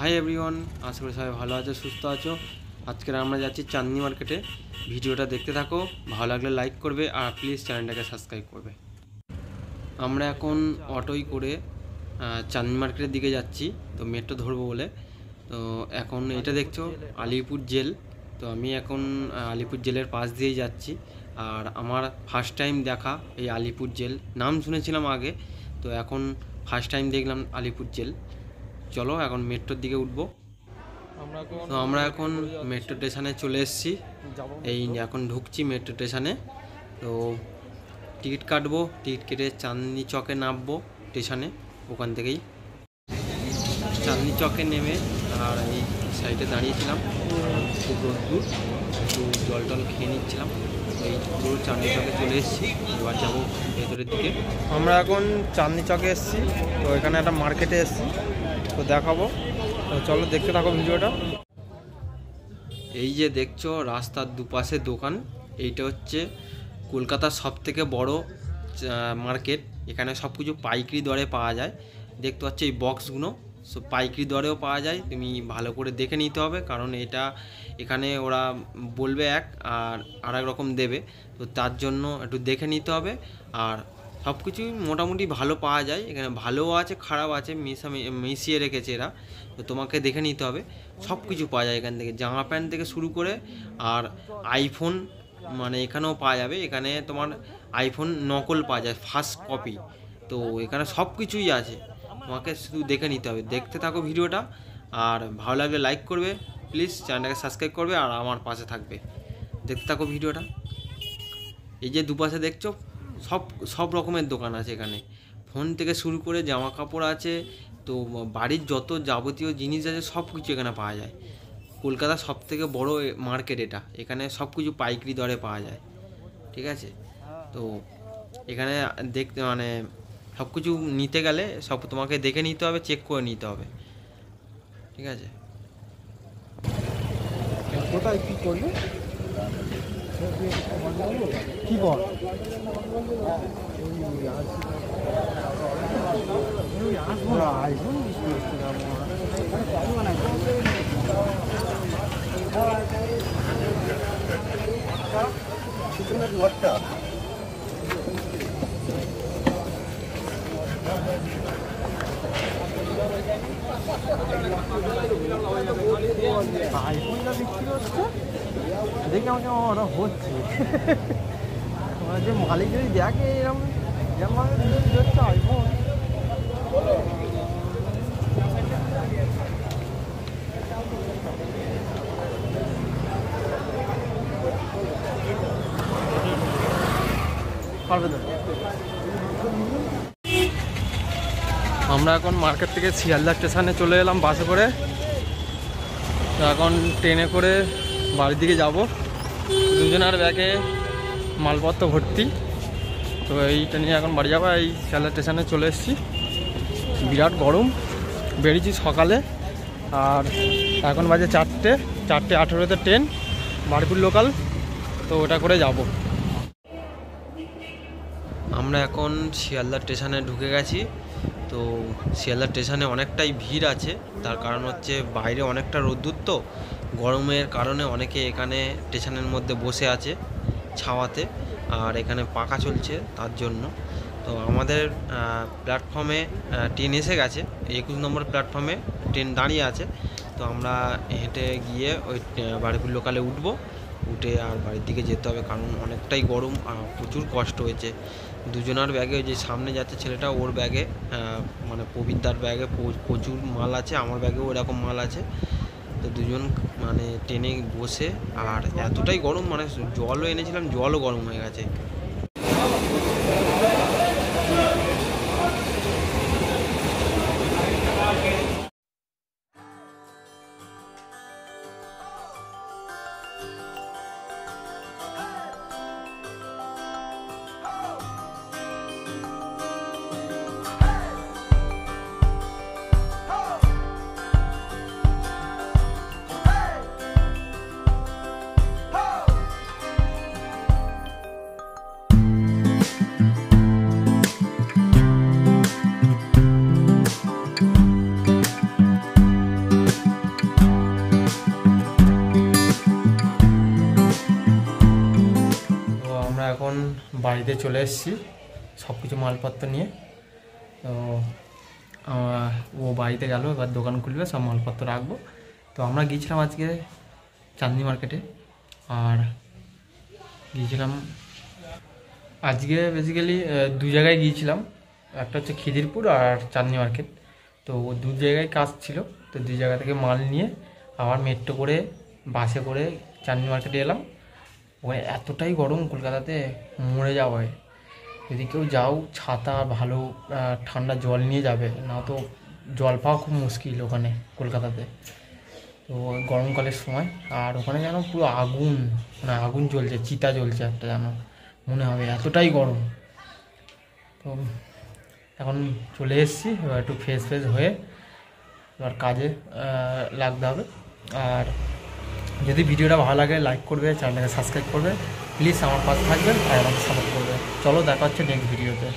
Hi everyone, আশা করি সবাই ভালো আছো, সুস্থ আছো। আজকে আমরা যাচ্ছি চাঁদনি মার্কেটে। ভিডিওটা দেখতে থাকো, ভালো লাগলে লাইক করবে আর প্লিজ চ্যানেলটাকে সাবস্ক্রাইব করবে। আমরা এখন অটোই করে চাঁদনি মার্কেটের দিকে যাচ্ছি, তো মেট্রো ধরবো বলে। তো এখন এটা দেখছো আলিপুর জেল। তো আমি এখন আলিপুর জেলের পাশ দিয়েই যাচ্ছি। আর আমার ফার্স্ট টাইম দেখা এই আলিপুর জেল, নাম শুনেছিলাম আগে, তো এখন ফার্স্ট টাইম দেখলাম আলিপুর জেল। চলো এখন মেট্রোর দিকে উঠবো। তো আমরা এখন মেট্রো স্টেশনে চলে এসেছি, এই এখন ঢুকছি মেট্রো স্টেশনে। তো টিকিট কাটবো, টিকিট কেটে চাঁদনি চকে নামবো স্টেশনে। ওখান থেকেই চাঁদনি চকে নেমে আর এই সাইডে দাঁড়িয়েছিলাম, খুব রোদ্দুর, একটু জল টল খেয়ে নিচ্ছিলাম। এই পুরো চাঁদনি চকে চলে এসেছি, এবার যাবো ভেতরের দিকে। আমরা এখন চাঁদনি চকে এসেছি, তো এখানে একটা মার্কেটে এসেছি, তো দেখাবো। তো চলো দেখতে থাকো ভিডিওটা। এই যে দেখছো রাস্তার দুপাশে দোকান, এইটা হচ্ছে কলকাতার সবথেকে বড় মার্কেট। এখানে সব কিছু পাইকারি দরে পাওয়া যায়। দেখতে পাচ্ছ এই বক্সগুলো সব পাইকারি দরেও পাওয়া যায়, তুমি ভালো করে দেখে নিতে হবে, কারণ এখানে ওরা বলবে আর এক রকম দেবে, তো তার জন্য একটু দেখে নিতে হবে। আর সব কিছুই মোটামুটি ভালো পাওয়া যায়, এখানে ভালোও আছে খারাপ আছে, মিশিয়ে রেখেছে এরা, তো তোমাকে দেখে নিতে হবে। সব কিছু পাওয়া যায় এখান থেকে, জামা প্যান্ট থেকে শুরু করে। আর আইফোন মানে এখানেও পাওয়া যাবে, এখানে তোমার আইফোন নকল পাওয়া যায়, ফার্স্ট কপি। তো এখানে সব কিছুই আছে, তোমাকে শুধু দেখে নিতে হবে। দেখতে থাকো ভিডিওটা, আর ভালো লাগলে লাইক করবে, প্লিজ চ্যানেলটাকে সাবস্ক্রাইব করবে আর আমার পাশে থাকবে। দেখতে থাকো ভিডিওটা। এই যে দুপাশে দেখছো সব রকমের দোকান আছে এখানে, ফোন থেকে শুরু করে জামা কাপড় আছে, তো বাড়ির যত যাবতীয় জিনিস আছে সব কিছু এখানে পাওয়া যায়। কলকাতার সবথেকে বড় মার্কেট এটা, এখানে সব কিছু পাইকারি দরে পাওয়া যায়, ঠিক আছে। তো এখানে দেখতে মানে সব কিছু নিতে গেলে সব তোমাকে দেখে নিতে হবে, চেক করে নিতে হবে, ঠিক আছে। কোথায় কী করবে কী বল ঘরটা আইফোনটা বিক্রি হচ্ছে, দেখে আমাকে ওরা হচ্ছে যে মালিক যদি দেখে এরকমভাবে বিক্রি হচ্ছে আইফোন। পারবে তো। আমরা এখন মার্কেট থেকে শিয়ালদা স্টেশনে চলে এলাম বাসে করে, তো এখন ট্রেনে করে বাড়ির দিকে যাব। দুজনের ব্যাগে মালপত্র ভর্তি, তো এইটা নিয়ে এখন বাড়ি যাবো। এই শিয়ালদা স্টেশনে চলে এসেছি, বিরাট গরম, বেরিয়েছি সকালে, আর এখন বাজে 4:18 ট্রেন বারুইপুর লোকাল, তো ওটা করে যাব। আমরা এখন শিয়ালদা স্টেশনে ঢুকে গেছি। তো শিয়ালদা স্টেশনে অনেকটাই ভিড় আছে, তার কারণ হচ্ছে বাইরে অনেকটা রোদ্দুর, তো গরমের কারণে অনেকে এখানে স্টেশনের মধ্যে বসে আছে ছাওয়াতে, আর এখানে পাখা চলছে তার জন্য। তো আমাদের প্ল্যাটফর্মে ট্রেন এসে গেছে, 21 নম্বর প্ল্যাটফর্মে ট্রেন দাঁড়িয়ে আছে। তো আমরা হেঁটে গিয়ে ওই বারুইপুর লোকালে উঠে আর বাড়ির দিকে যেতে হবে, কারণ অনেকটাই গরম আর প্রচুর কষ্ট হয়েছে। দুজনার ব্যাগে, যে সামনে যাচ্ছে ছেলেটা, ওর ব্যাগে মানে পবিত্রার ব্যাগে প্রচুর মাল আছে, আমার ব্যাগেও এরকম মাল আছে। তো দুজন মানে ট্রেনে বসে, আর এতটাই গরম, মানে জলও এনেছিলাম, জলও গরম হয়ে গেছে। বাড়িতে চলে এসেছি সব কিছু মালপত্র নিয়ে। তো ও বাড়িতে গেল, এবার দোকান খুলবে, সব মালপত্র রাখবো। তো আমরা গিয়েছিলাম আজকে চাঁদনি মার্কেটে, আর গিয়েছিলাম আজকে বেসিক্যালি দু জায়গায় গিয়েছিলাম, একটা হচ্ছে খিদিরপুর আর চাঁদনি মার্কেট। তো দু জায়গায় কাজ ছিল, তো দু জায়গা থেকে মাল নিয়ে আবার মেট্রো করে বাসে করে চাঁদনি মার্কেটে এলাম। ওখানে এতটাই গরম কলকাতাতে মরে যাওয়া হয়। যদি কেউ যাও ছাতা ভালো ঠান্ডা জল নিয়ে যাবে, না তো জল পাওয়া খুব মুশকিল ওখানে কলকাতাতে। তো গরমকালের সময় আর ওখানে যেন পুরো আগুন, মানে আগুন জ্বলছে, চিতা জ্বলছে একটা, যেন মনে হবে এতটাই গরম। তো এখন চলে এসেছি, এবার একটু ফ্রেশ হয়ে এবার কাজে লাগতে হবে। আর যদি ভিডিওটা ভালো লাগে লাইক করবে, চ্যানেলটাকে সাবস্ক্রাইব করবে, প্লিজ আমার পাশে থাকবেন আর আমাকে সাপোর্ট করবে। চলো দেখা হচ্ছে নেক্সট ভিডিওতে।